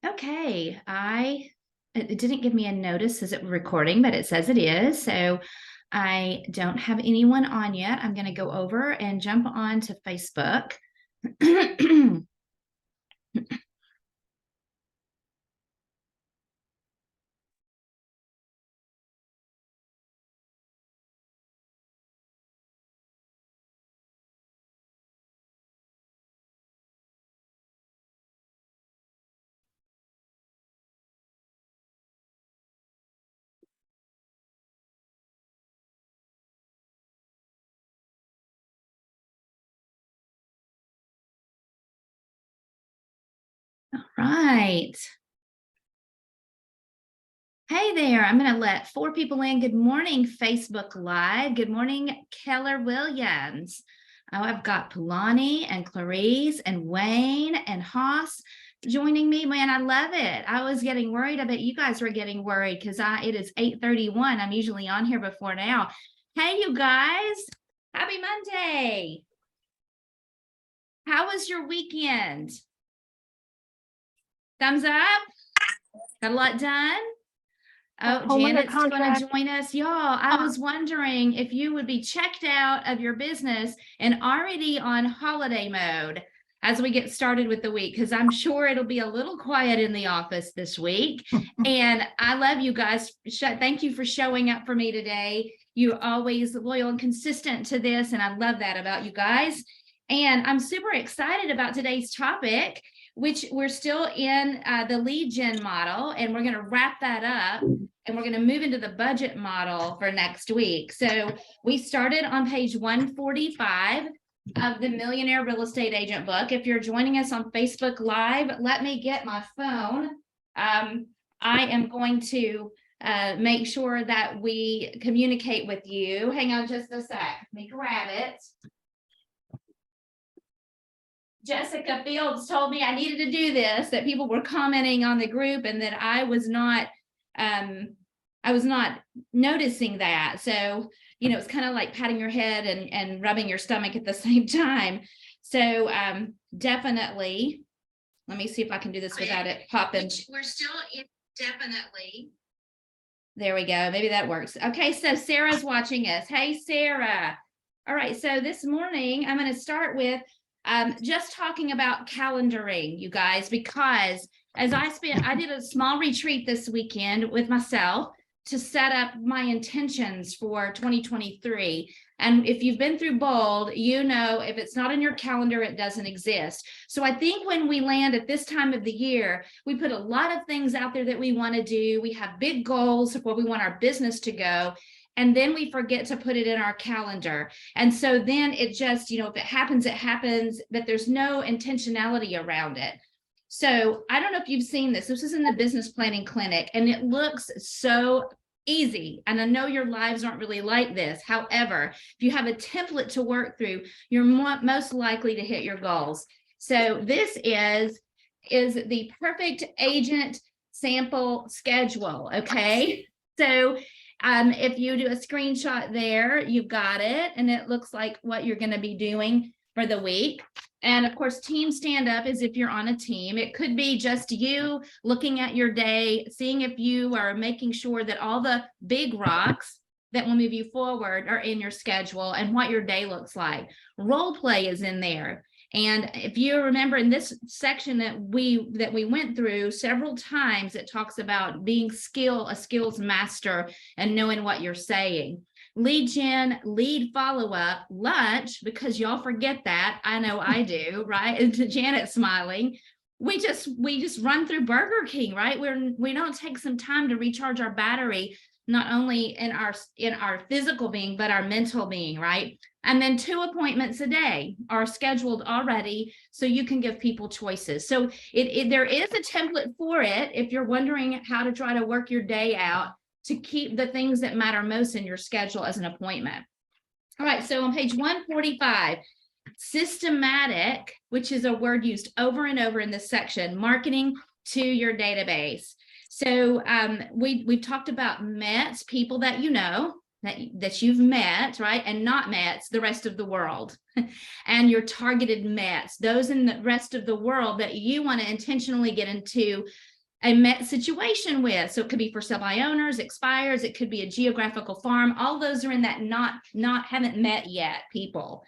Okay, it didn't give me a notice as it was recording, but it says it is. So I don't have anyone on yet. I'm going to go over and jump on to Facebook. All right. Hey there, I'm going to let 4 people in. Good morning, Facebook Live. Good morning, Keller Williams. Oh, I've got Polani and Clarice and Wayne and Haas joining me. Man, I love it. I was getting worried. I bet you guys were getting worried because it is 8:31. I'm usually on here before now. Hey, you guys. Happy Monday. How was your weekend? Thumbs up. Got a lot done? Oh, Janet's going to join us. Y'all, I was wondering if you would be checked out of your business and already on holiday mode as we get started with the week, because I'm sure it'll be a little quiet in the office this week. And I love you guys. Thank you for showing up for me today. You're always loyal and consistent to this, and I love that about you guys. And I'm super excited about today's topic, which we're still in the lead gen model, and we're going to wrap that up, and we're going to move into the budget model for next week. So we started on page 145 of the Millionaire Real Estate Agent book. If you're joining us on Facebook Live, let me get my phone. I am going to make sure that we communicate with you. Hang on just a sec. Let me grab it. Jessica Fields told me I needed to do this, that people were commenting on the group and that I was not noticing that. So, it's kind of like patting your head and rubbing your stomach at the same time. So definitely, let me see if I can do this without it popping. We're still in definitely. There we go. Maybe that works. Okay, so Sarah's watching us. Hey, Sarah. All right, so this morning I'm going to start with just talking about calendaring, you guys, because as I did a small retreat this weekend with myself to set up my intentions for 2023. And if you've been through Bold, if it's not in your calendar, it doesn't exist. So I think when we land at this time of the year, we put a lot of things out there that we want to do. We have big goals of where we want our business to go. And then we forget to put it in our calendar. And so then it just, if it happens, but there's no intentionality around it. So I don't know if you've seen this. This is in the business planning clinic, and it looks so easy. And I know your lives aren't really like this. However, if you have a template to work through, you're most likely to hit your goals. So this is the perfect agent sample schedule. Okay. So if you do a screenshot there, you've got it, and it looks like what you're going to be doing for the week. And of course, team stand up is if you're on a team. It could be just you looking at your day, seeing if you are making sure that all the big rocks that will move you forward are in your schedule and what your day looks like. Role play is in there. And if you remember in this section that we went through several times, it talks about being a skills master and knowing what you're saying. Lead gen, lead follow-up, lunch, because y'all forget that. I know I do, right? And to Janet smiling. We just run through Burger King, right? We don't take some time to recharge our battery, not only in our physical being, but our mental being, right? And then 2 appointments a day are scheduled already, so you can give people choices. So there is a template for it if you're wondering how to try to work your day out to keep the things that matter most in your schedule as an appointment. All right, so on page 145, systematic, which is a word used over and over in this section, marketing to your database. So we've talked about METs, people that you know, that you've met, right? And not METs, the rest of the world. And your targeted METs, those in the rest of the world that you want to intentionally get into a met situation with. So it could be for sale by owners, expires, it could be a geographical farm. All those are in that haven't met yet people.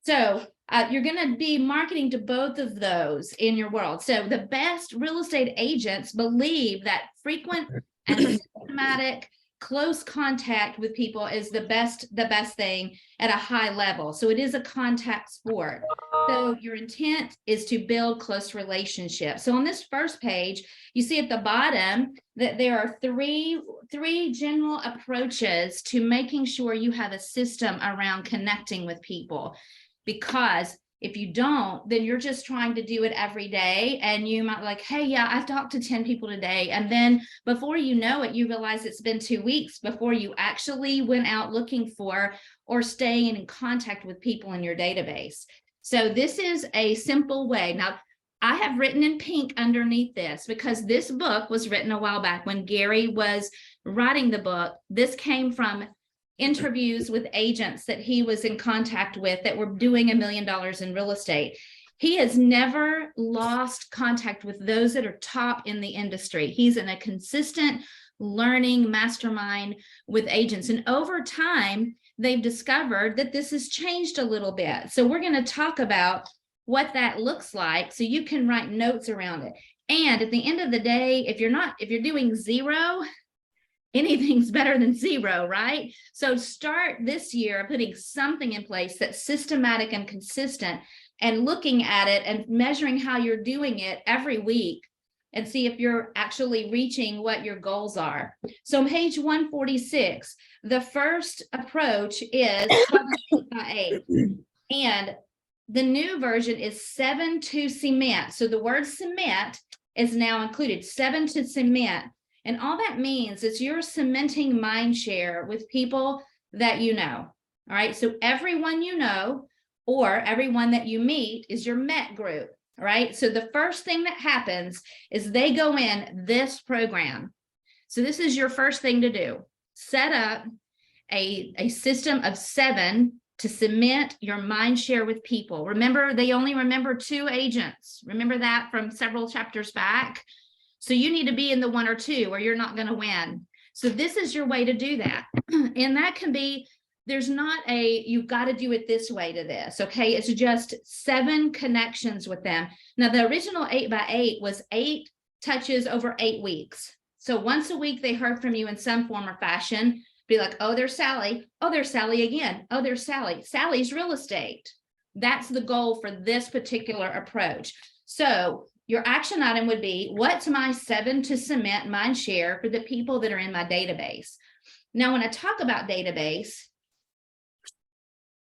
So you're going to be marketing to both of those in your world. So the best real estate agents believe that frequent and systematic close contact with people is the best thing at a high level. So it is a contact sport. So your intent is to build close relationships. So on this first page, you see at the bottom that there are three general approaches to making sure you have a system around connecting with people. Because if you don't, then you're just trying to do it every day. And you might like, hey, yeah, I've talked to 10 people today. And then before you know it, you realize it's been 2 weeks before you actually went out looking for or staying in contact with people in your database. So this is a simple way. Now, I have written in pink underneath this because this book was written a while back when Gary was writing the book. This came from interviews with agents that he was in contact with that were doing $1 million in real estate. He has never lost contact with those that are top in the industry. He's in a consistent learning mastermind with agents. And over time, they've discovered that this has changed a little bit. So we're going to talk about what that looks like so you can write notes around it. And at the end of the day, if you're doing zero, anything's better than zero, right? So start this year putting something in place that's systematic and consistent and looking at it and measuring how you're doing it every week and see if you're actually reaching what your goals are. So on page 146, the first approach is 8 by 8. And the new version is 7 to cement. So the word cement is now included, 7 to cement. And all that means is you're cementing mind share with people that you know. All right. So everyone you know or everyone that you meet is your MET group. All right. So the first thing that happens is they go in this program. So this is your first thing to do. Set up a system of 7 to cement your mind share with people. Remember, they only remember 2 agents. Remember that from several chapters back. So you need to be in the 1 or 2 or you're not going to win. So this is your way to do that. And that can be, there's not you've got to do it this way to this. Okay. It's just 7 connections with them. Now the original 8 by 8 was 8 touches over 8 weeks. So once a week, they heard from you in some form or fashion, be like, oh, there's Sally. Oh, there's Sally again. Oh, there's Sally. Sally's real estate. That's the goal for this particular approach. So your action item would be, what's my 7 to cement mind share for the people that are in my database? Now, when I talk about database,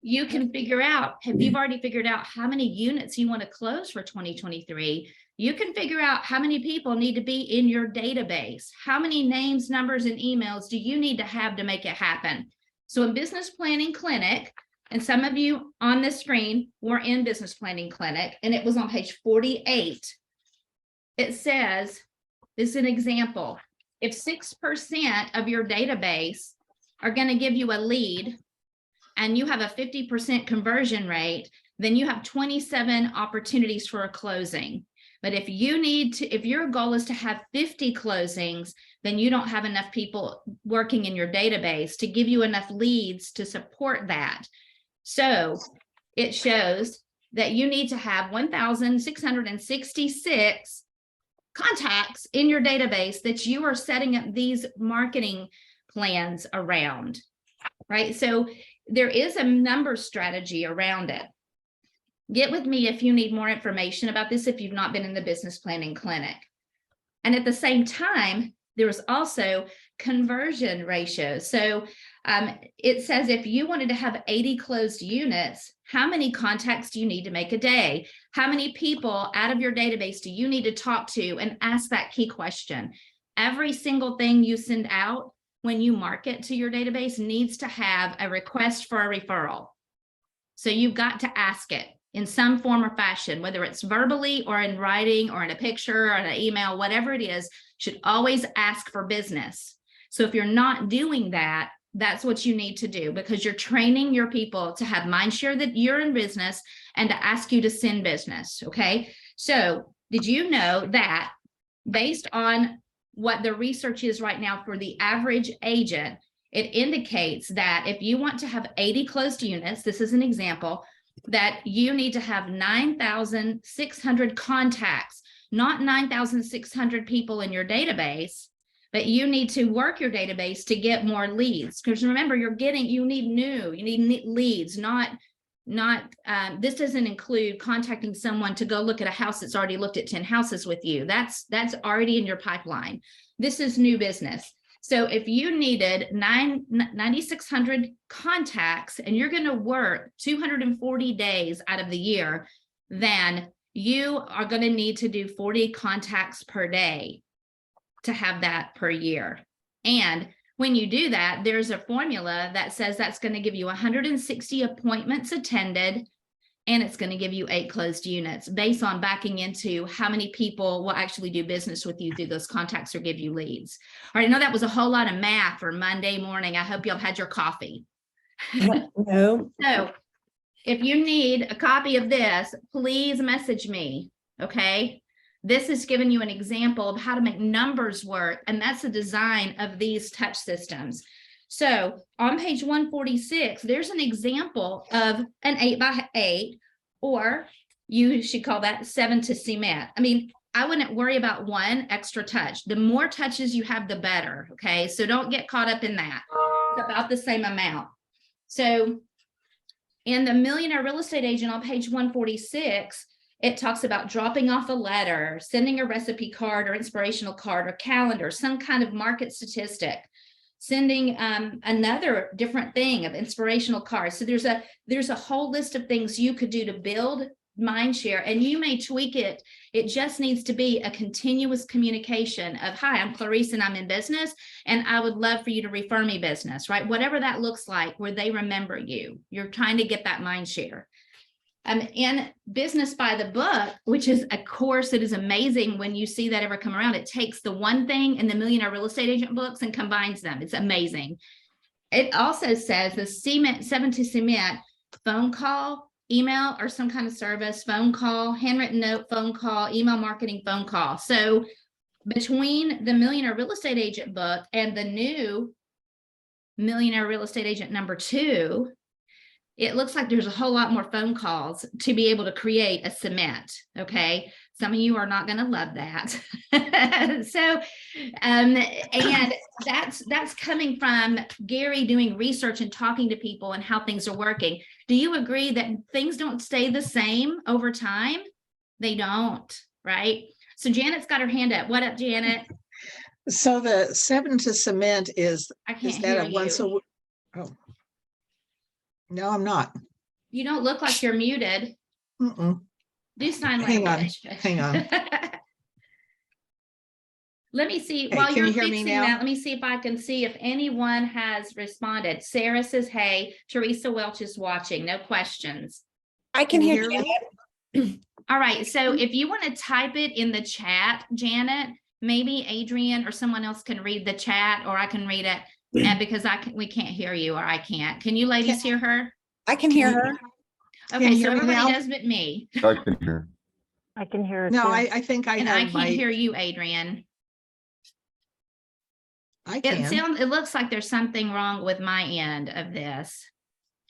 you can figure out, if you've already figured out how many units you want to close for 2023, you can figure out how many people need to be in your database. How many names, numbers, and emails do you need to have to make it happen? So in Business Planning Clinic, and some of you on this screen were in Business Planning Clinic, and it was on page 48. It says, this is an example. If 6% of your database are going to give you a lead and you have a 50% conversion rate, then you have 27 opportunities for a closing. But if your goal is to have 50 closings, then you don't have enough people working in your database to give you enough leads to support that. So it shows that you need to have 1,666 contacts in your database that you are setting up these marketing plans around, right? So there is a number strategy around it. Get with me if you need more information about this, if you've not been in the Business Planning Clinic. And at the same time, there was also conversion ratios. So it says if you wanted to have 80 closed units, how many contacts do you need to make a day? How many people out of your database do you need to talk to and ask that key question? Every single thing you send out when you market to your database needs to have a request for a referral. So you've got to ask it in some form or fashion, whether it's verbally or in writing or in a picture or an email, whatever it is, should always ask for business. So if you're not doing that, that's what you need to do, because you're training your people to have mind share that you're in business and to ask you to send business. Okay. So did you know that based on what the research is right now for the average agent, it indicates that if you want to have 80 closed units, this is an example, that you need to have 9,600 contacts, not 9,600 people in your database, but you need to work your database to get more leads. Because remember, you need leads, not this doesn't include contacting someone to go look at a house that's already looked at 10 houses with you. That's already in your pipeline. This is new business. So if you needed 9,600 contacts and you're going to work 240 days out of the year, then you are going to need to do 40 contacts per day to have that per year. And when you do that, there's a formula that says that's going to give you 160 appointments attended, and it's going to give you 8 closed units based on backing into how many people will actually do business with you through those contacts or give you leads. All right, I know that was a whole lot of math for Monday morning. I hope y'all had your coffee. No. So if you need a copy of this, please message me, okay? This is giving you an example of how to make numbers work, and that's the design of these touch systems. So on page 146, there's an example of an 8x8, or you should call that 7 to cement. I mean, I wouldn't worry about one extra touch. The more touches you have, the better, okay? So don't get caught up in that. It's about the same amount. So in the Millionaire Real Estate Agent on page 146, it talks about dropping off a letter, sending a recipe card or inspirational card or calendar, some kind of market statistic, sending another different thing of inspirational cards. So there's a whole list of things you could do to build mind share, and you may tweak it. It just needs to be a continuous communication of, hi, I'm Clarice and I'm in business and I would love for you to refer me business, right? Whatever that looks like, where they remember you. You're trying to get that mind share. In Business by the Book, which is a course that is amazing when you see that ever come around, it takes the one thing in the Millionaire Real Estate Agent books and combines them. It's amazing. It also says the 7 to cement, phone call, email, or some kind of service, phone call, handwritten note, phone call, email marketing, phone call. So between the Millionaire Real Estate Agent book and the new Millionaire Real Estate Agent #2, it looks like there's a whole lot more phone calls to be able to create a cement. Okay. Some of you are not going to love that. So, and that's coming from Gary doing research and talking to people and how things are working. Do you agree that things don't stay the same over time? They don't, right? So Janet's got her hand up. What up, Janet? So the 7 to cement is that a once a week? Oh. No, I'm not. You don't look like you're muted. Do sign language. Hang on. Let me see. Hey, while you're hear fixing me now? that, let me see if I can see if anyone has responded. Sarah says, hey, Teresa Welch is watching. No questions. I can hear me. All right. So if you want to type it in the chat, Janet, maybe Adrian or someone else can read the chat, or I can read it. And because we can't hear you, or I can't. Can you ladies hear her? I can hear her. Okay, so everybody does but me. I can hear. I can hear it. No, too. I think I And have I can't hear you, Adrian. I can. It looks like there's something wrong with my end of this.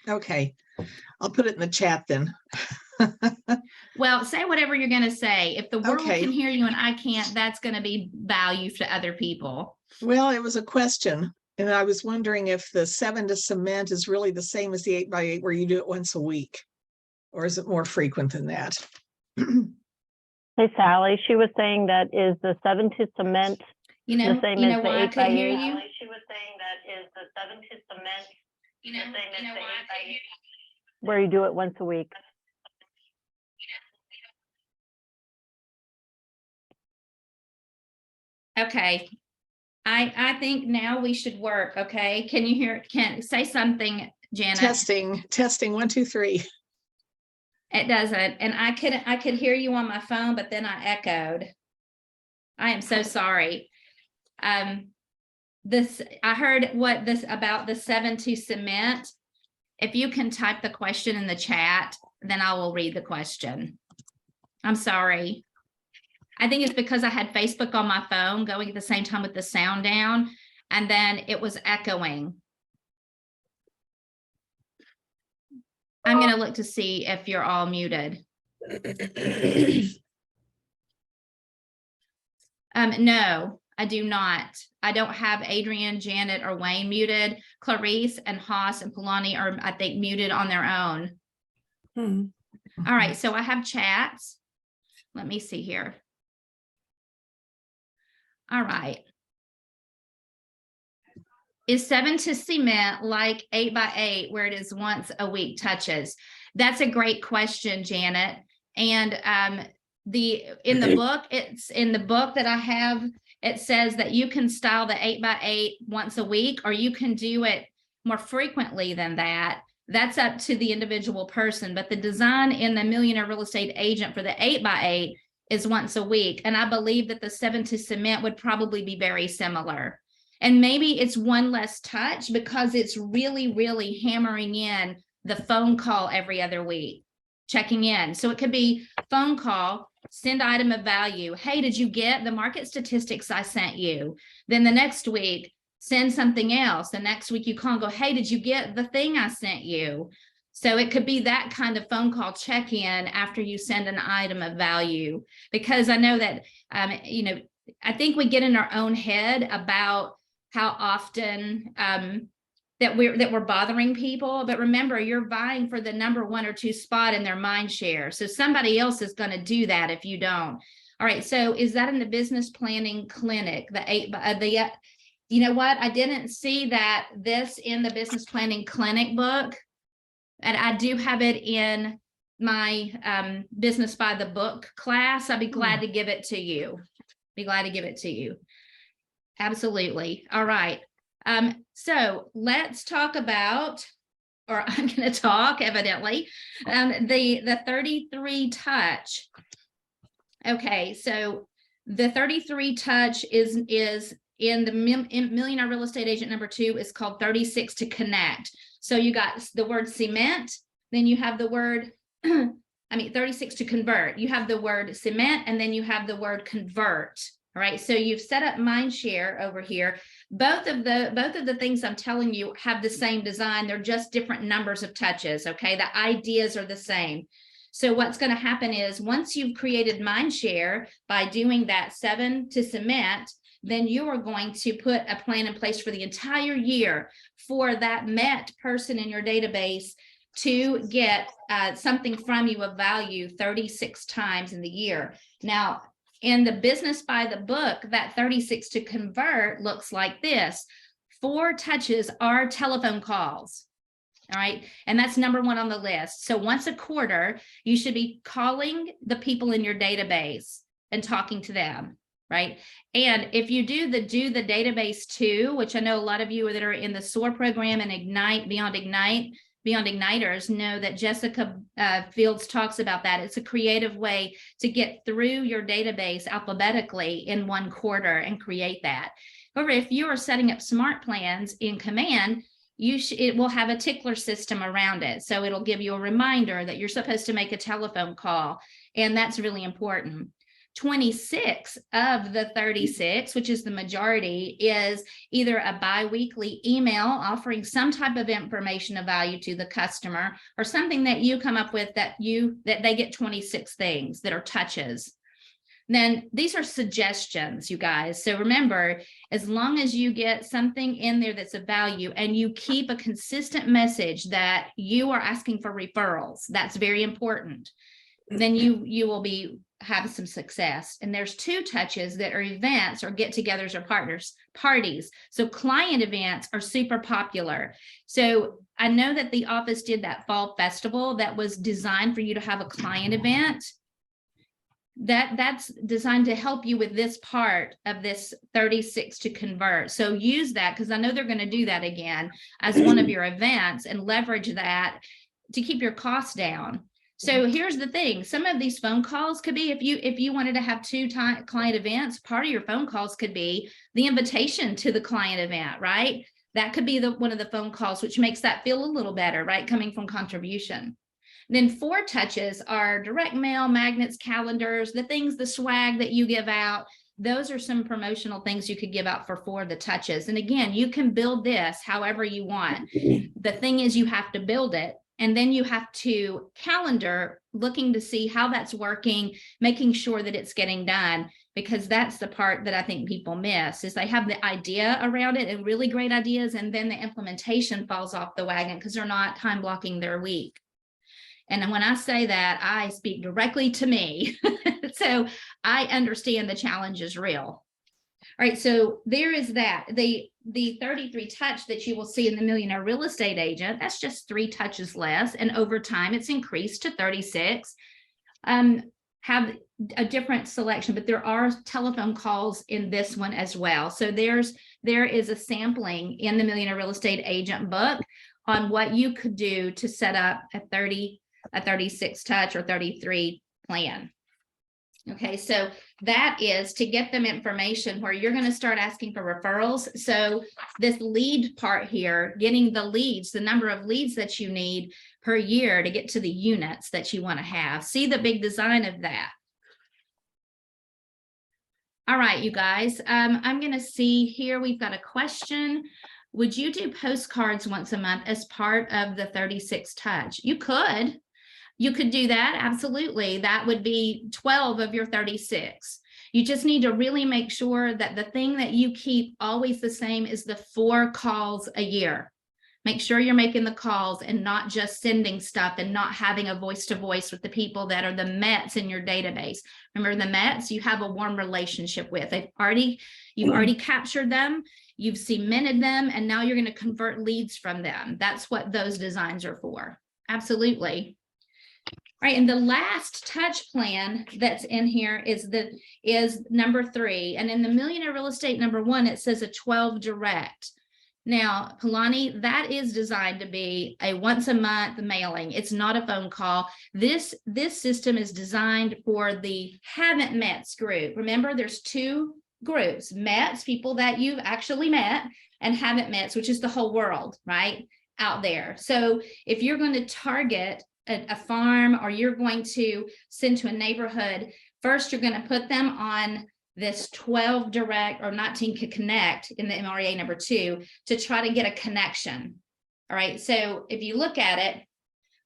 Okay, I'll put it in the chat then. Well, say whatever you're going to say. If the world Okay. can hear you and I can't, that's going to be value to other people. Well, it was a question, and I was wondering if the 7 to cement is really the same as the 8x8, where you do it once a week, or is it more frequent than that? Hey, Sally, she was saying that is the 7 to cement You know, the same you as know the why I 8 by couldn't hear 8? you? She was saying that is the 7 to cement You know, the same as you know the why 8 I couldn't hear where you do it once a week. you? Okay. I think now we should work. Okay. Can you hear? Can say something, Janet? Testing 1 2 3. It doesn't. And I could hear you on my phone, but then I echoed. I am so sorry. I heard about the 7 to cement. If you can type the question in the chat, then I will read the question. I'm sorry. I think it's because I had Facebook on my phone going at the same time with the sound down, and then it was echoing. I'm going to look to see if you're all muted. No, I do not. I don't have Adrian, Janet, or Wayne muted. Clarice and Haas and Polani are, I think, muted on their own. All right, so I have chats. Let me see here. All right. Is 7 to cement like 8 by 8 where it is once a week touches? That's a great question, Janet. And in the book, it's in the book that I have, it says that you can style the 8 by 8 once a week, or you can do it more frequently than that. That's up to the individual person. But the design in the Millionaire Real Estate Agent for the 8 by 8 is once a week. And I believe that the 7 to cement would probably be very similar. And maybe it's one less touch because it's really, really hammering in the phone call every other week, checking in. So it could be phone call, send item of value. Hey, did you get the market statistics I sent you? Then the next week, send something else. The next week you call and go, hey, did you get the thing I sent you? So it could be that kind of phone call check-in after you send an item of value. Because I know that, I think we get in our own head about how often that we're bothering people. But remember, you're vying for the number 1 or 2 spot in their mind share. So somebody else is going to do that if you don't. All right. So is that in the business planning clinic? You know what? I didn't see that this in the business planning clinic book. And I do have it in my business by the book class. I'd be glad to give it to you. Absolutely. All right. So let's talk about, or I'm going to talk evidently, the 33 touch. Okay. So the 33 touch is in the Millionaire Real Estate Agent number 2 is called 36 to connect. So you got the word cement, then you have the word, 36 to convert. You have the word cement, and then you have the word convert. All right, so you've set up Mindshare over here. Both of the things I'm telling you have the same design. They're just different numbers of touches, okay? The ideas are the same. So what's going to happen is once you've created Mindshare by doing that 7 to cement, then you are going to put a plan in place for the entire year for that met person in your database to get something from you of value 36 times in the year. Now, in the business by the book, that 36 to convert looks like this. 4 touches are telephone calls. All right. And that's number 1 on the list. So once a quarter, you should be calling the people in your database and talking to them. Right. And if you do the database too, which I know a lot of you that are in the SOAR program and Beyond Igniters know that Jessica Fields talks about that. It's a creative way to get through your database alphabetically in 1 quarter and create that. However, if you are setting up smart plans in Command, it will have a tickler system around it. So it'll give you a reminder that you're supposed to make a telephone call. And that's really important. 26 of the 36, which is the majority, is either a biweekly email offering some type of information of value to the customer, or something that you come up with that they get 26 things that are touches. Then these are suggestions, you guys. So remember, as long as you get something in there that's of value and you keep a consistent message that you are asking for referrals, that's very important. Then you will have some success. And there's 2 touches that are events or get-togethers or parties. So client events are super popular. So I know that the office did that fall festival that was designed for you to have a client event. That's designed to help you with this part of this 36 to convert. So use that, because I know they're going to do that again as one of your events, and leverage that to keep your costs down. So here's the thing. Some of these phone calls could be, if you wanted to have 2 client events, part of your phone calls could be the invitation to the client event, right? That could be one of the phone calls, which makes that feel a little better, right? Coming from contribution. Then 4 touches are direct mail, magnets, calendars, the things, the swag that you give out. Those are some promotional things you could give out for 4 of the touches. And again, you can build this however you want. The thing is, you have to build it, and then you have to calendar, looking to see how that's working, making sure that it's getting done, because that's the part that I think people miss, is they have the idea around it and really great ideas, and then the implementation falls off the wagon because they're not time blocking their week. And when I say that, I speak directly to me. So I understand the challenge is real. All right, so there is that. The 33 touch that you will see in the Millionaire Real Estate Agent, that's just 3 touches less. And over time, it's increased to 36. Have a different selection, but there are telephone calls in this one as well. So there is a sampling in the Millionaire Real Estate Agent book on what you could do to set up a 36 touch or 33 plan. Okay, so that is to get them information where you're going to start asking for referrals. So this lead part here, getting the leads, the number of leads that you need per year to get to the units that you want to have. See the big design of that. All right, you guys, I'm going to see here, we've got a question. Would you do postcards once a month as part of the 36 touch? You could. You could do that, absolutely. That would be 12 of your 36. You just need to really make sure that the thing that you keep always the same is the 4 calls a year. Make sure you're making the calls and not just sending stuff and not having a voice-to-voice with the people that are the Mets in your database. Remember, the Mets you have a warm relationship with. You've already captured them, you've cemented them, and now you're going to convert leads from them. That's what those designs are for. Absolutely. All right, and the last touch plan that's in here is number 3. And in the Millionaire Real Estate number 1, it says a 12 direct. Now, Palani, that is designed to be a once a month mailing. It's not a phone call. This system is designed for the haven't met group. Remember, there's 2 groups: Mets, people that you've actually met, and haven't met, which is the whole world, right, out there. So if you're going to target a farm, or you're going to send to a neighborhood, first you're going to put them on this 12 direct or 19 connect in the MREA number 2 to try to get a connection. All right, so if you look at it,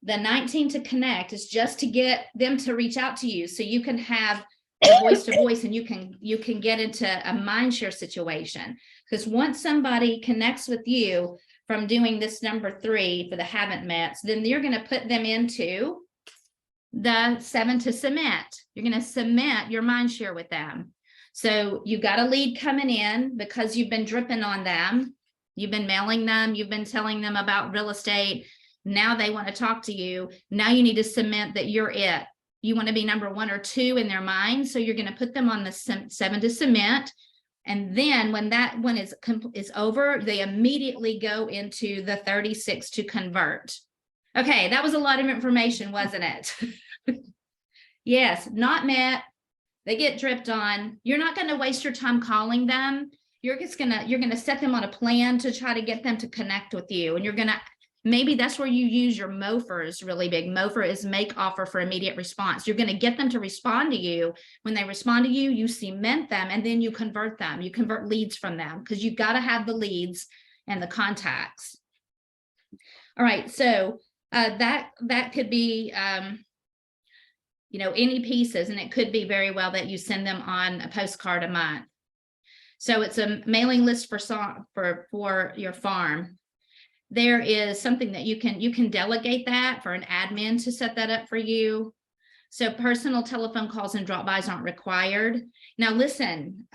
the 19 to connect is just to get them to reach out to you, so you can have a voice to voice, and you can get into a mind share situation. Because once somebody connects with you from doing this number 3 for the haven't met, then you're going to put them into the 7 to cement. You're going to cement your mind share with them. So you've got a lead coming in because you've been dripping on them. You've been mailing them. You've been telling them about real estate. Now they want to talk to you. Now you need to cement that you're it. You want to be number 1 or 2 in their mind. So you're going to put them on the 7 to cement. And then when that one is over, they immediately go into the 36 to convert. Okay, that was a lot of information, wasn't it? Yes, not met. They get dripped on. You're not going to waste your time calling them. You're going to set them on a plan to try to get them to connect with you. And you're going to, maybe that's where you use your MOFR is really big. MOFR is make offer for immediate response. You're going to get them to respond to you. When they respond to you, you cement them, and then you convert them. You convert leads from them, because you've got to have the leads and the contacts. All right, so that could be, any pieces, and it could be very well that you send them on a postcard a month. So it's a mailing list for your farm. There is something that you can delegate that for an admin to set that up for you. So personal telephone calls and drop-bys aren't required. Now listen,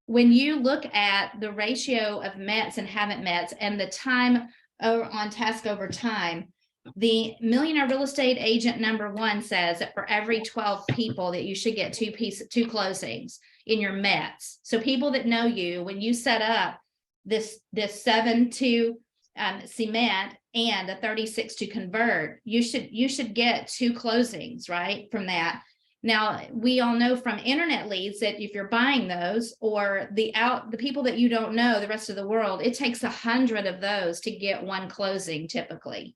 when you look at the ratio of Mets and haven't Mets and the time on task over time, the Millionaire Real Estate Agent number 1 says that for every 12 people that you should get 2 closings in your Mets. So people that know you, when you set up this 7 to cement and a 36 to convert, you should get 2 closings, right, from that. Now, we all know from internet leads that if you're buying those, or the people that you don't know, the rest of the world, it takes 100 of those to get 1 closing typically.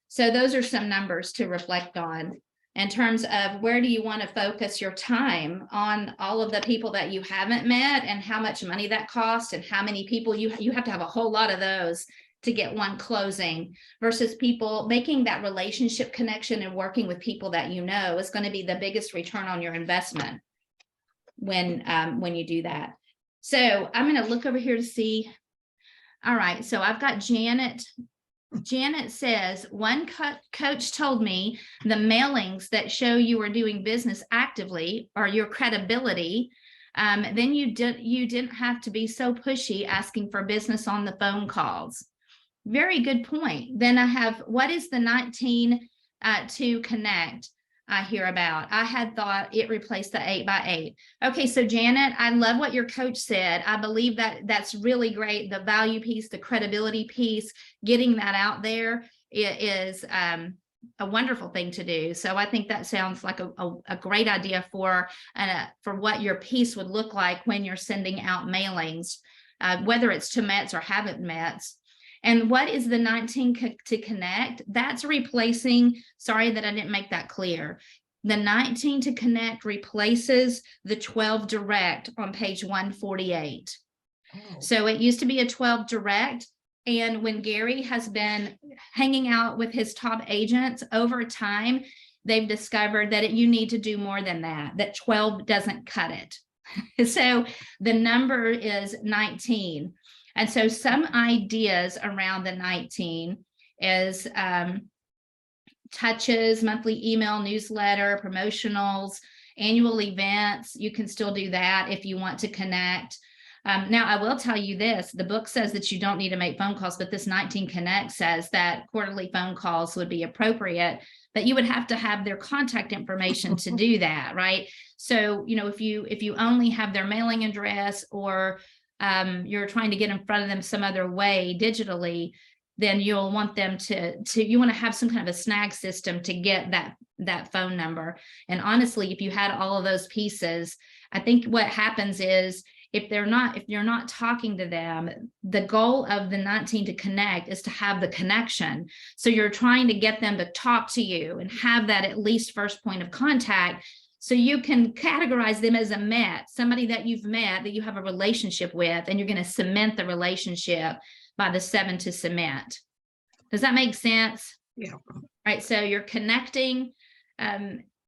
So those are some numbers to reflect on in terms of where do you want to focus your time on all of the people that you haven't met and how much money that costs and how many people you have to have a whole lot of those to get one closing versus people making that relationship connection and working with people that you know is going to be the biggest return on your investment when you do that. So I'm going to look over here to see. All right, so I've got Janet. Janet says, one coach told me the mailings that show you are doing business actively are your credibility. Then you didn't have to be so pushy asking for business on the phone calls. Very good point. Then I have, what is the 19 to connect I hear about? I had thought it replaced the 8x8. Okay, so Janet, I love what your coach said. I believe that that's really great. The value piece, the credibility piece, getting that out there is a wonderful thing to do. So I think that sounds like a great idea for what your piece would look like when you're sending out mailings, whether it's to Mets or haven't Mets. And what is the 19 to connect? That's replacing, sorry that I didn't make that clear. The 19 to connect replaces the 12 direct on page 148. Oh. So it used to be a 12 direct. And when Gary has been hanging out with his top agents over time, they've discovered that you need to do more than that 12 doesn't cut it. So the number is 19. And so some ideas around the 19 is touches, monthly email, newsletter, promotionals, annual events. You can still do that if you want to connect. Now, I will tell you this, the book says that you don't need to make phone calls, but this 19 Connect says that quarterly phone calls would be appropriate, but you would have to have their contact information to do that, right? So, if you only have their mailing address or you're trying to get in front of them some other way digitally, then you'll want them you want to have some kind of a snag system to get that phone number. And honestly, if you had all of those pieces, I think what happens is if you're not talking to them, the goal of the 19 to connect is to have the connection. So you're trying to get them to talk to you and have that at least first point of contact. So you can categorize them as a Met, somebody that you've met, that you have a relationship with, and you're going to cement the relationship by the 7 to cement. Does that make sense? Yeah. All right. So you're connecting.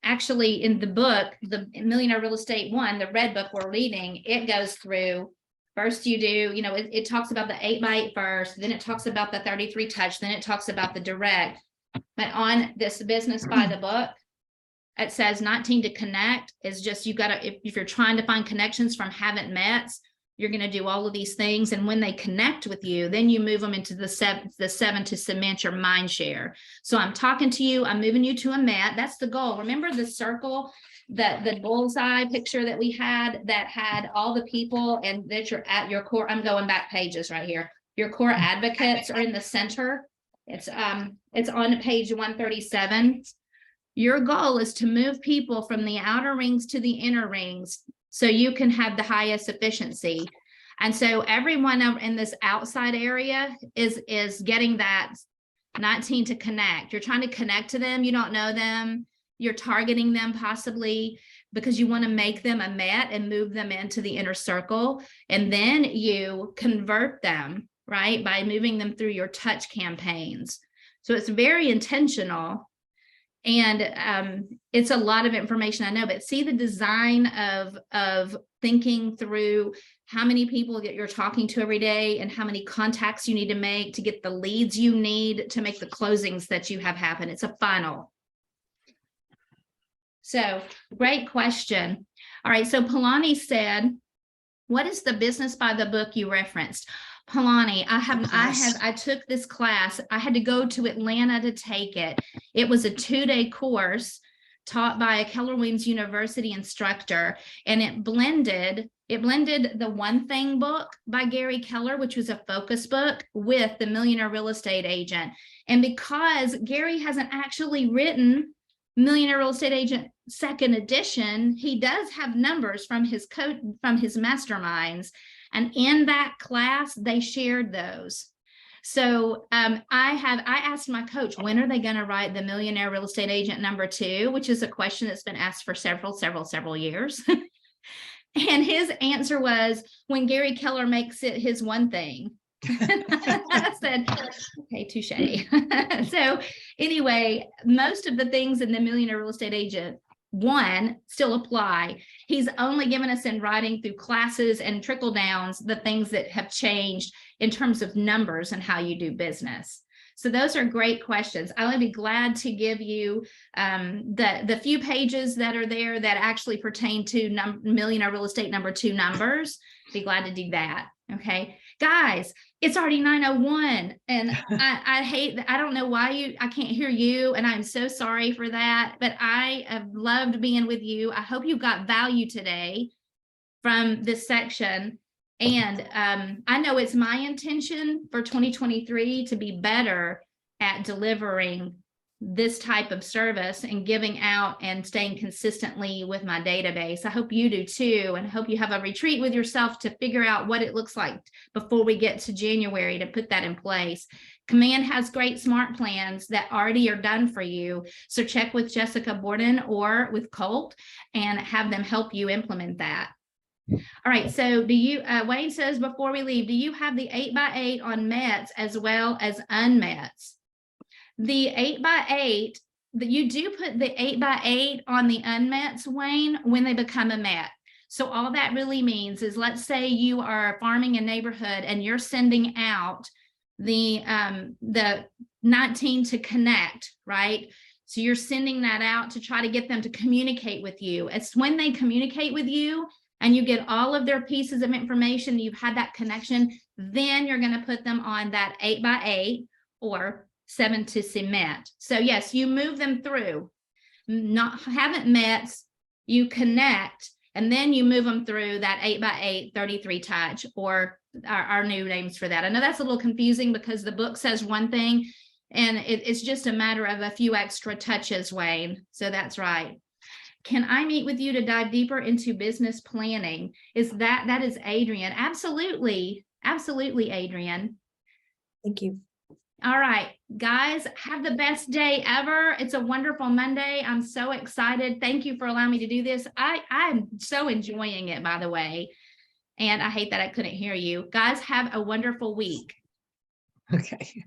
Actually, in the book, the Millionaire Real Estate 1, the red book we're reading, it goes through. First, you do, it talks about the 8x8 first, then it talks about the 33 touch, then it talks about the direct. But on this business by the book, it says 19 to connect is just, you got to, if you're trying to find connections from haven't met, you're going to do all of these things. And when they connect with you, then you move them into the 7 to cement your mind share. So I'm talking to you, I'm moving you to a Met. That's the goal. Remember the circle, the bullseye picture that we had that had all the people and that you're at your core. I'm going back pages right here. Your core advocates are in the center. It's on page 137. Your goal is to move people from the outer rings to the inner rings so you can have the highest efficiency. And so everyone in this outside area is getting that 19 to connect. You're trying to connect to them. You don't know them. You're targeting them possibly because you want to make them a Met and move them into the inner circle. And then you convert them, right, by moving them through your touch campaigns. So it's very intentional. And it's a lot of information, I know, but see the design of thinking through how many people that you're talking to every day and how many contacts you need to make to get the leads you need to make the closings that you have happen. It's a funnel. So great question. All right. So Palani said, what is the business by the book you referenced? Palani, I took this class. I had to go to Atlanta to take it. It was a 2-day course taught by a Keller Williams University instructor, and it blended the One Thing book by Gary Keller, which was a focus book, with the Millionaire Real Estate Agent. And because Gary hasn't actually written Millionaire Real Estate Agent second edition, he does have numbers from his masterminds. And in that class, they shared those. So I asked my coach, when are they going to write the Millionaire Real Estate Agent #2, which is a question that's been asked for several years. And his answer was, when Gary Keller makes it his one thing. I said, okay, touche. So anyway, most of the things in the Millionaire Real Estate Agent 1 still apply. He's only given us in writing through classes and trickle downs the things that have changed in terms of numbers and how you do business. So those are great questions. I would be glad to give you the few pages that are there that actually pertain to Millionaire Real Estate #2 numbers. Be glad to do that. Okay, guys, it's already 9:01, and I hate that. I don't know why I can't hear you, and I'm so sorry for that, but I have loved being with you. I hope you got value today from this section. And I know it's my intention for 2023 to be better at delivering this type of service and giving out and staying consistently with my database. I hope you do too, and hope you have a retreat with yourself to figure out what it looks like before we get to January to put that in place. Command has great smart plans that already are done for you. So check with Jessica Borden or with Colt and have them help you implement that. All right, so do you, Wayne says before we leave, do you have the 8x8 on METs as well as unmets? The 8x8, that you do put the 8x8 on the unmets, Wayne, when they become a MET. So all that really means is, let's say you are farming a neighborhood and you're sending out the 19 to connect, right? So you're sending that out to try to get them to communicate with you. It's when they communicate with you and you get all of their pieces of information, you've had that connection, then you're going to put them on that 8x8 or 7 to cement. So yes, you move them through, haven't met, you connect, and then you move them through that 8x8 33 touch, or our new names for that. I know that's a little confusing because the book says one thing and it's just a matter of a few extra touches, Wayne. So that's right. Can I meet with you to dive deeper into business planning? That is Adrian. Absolutely. Absolutely, Adrian. Thank you. All right, guys, have the best day ever. It's a wonderful Monday. I'm so excited. Thank you for allowing me to do this. I'm so enjoying it, by the way. And I hate that I couldn't hear you. Guys, have a wonderful week. Okay.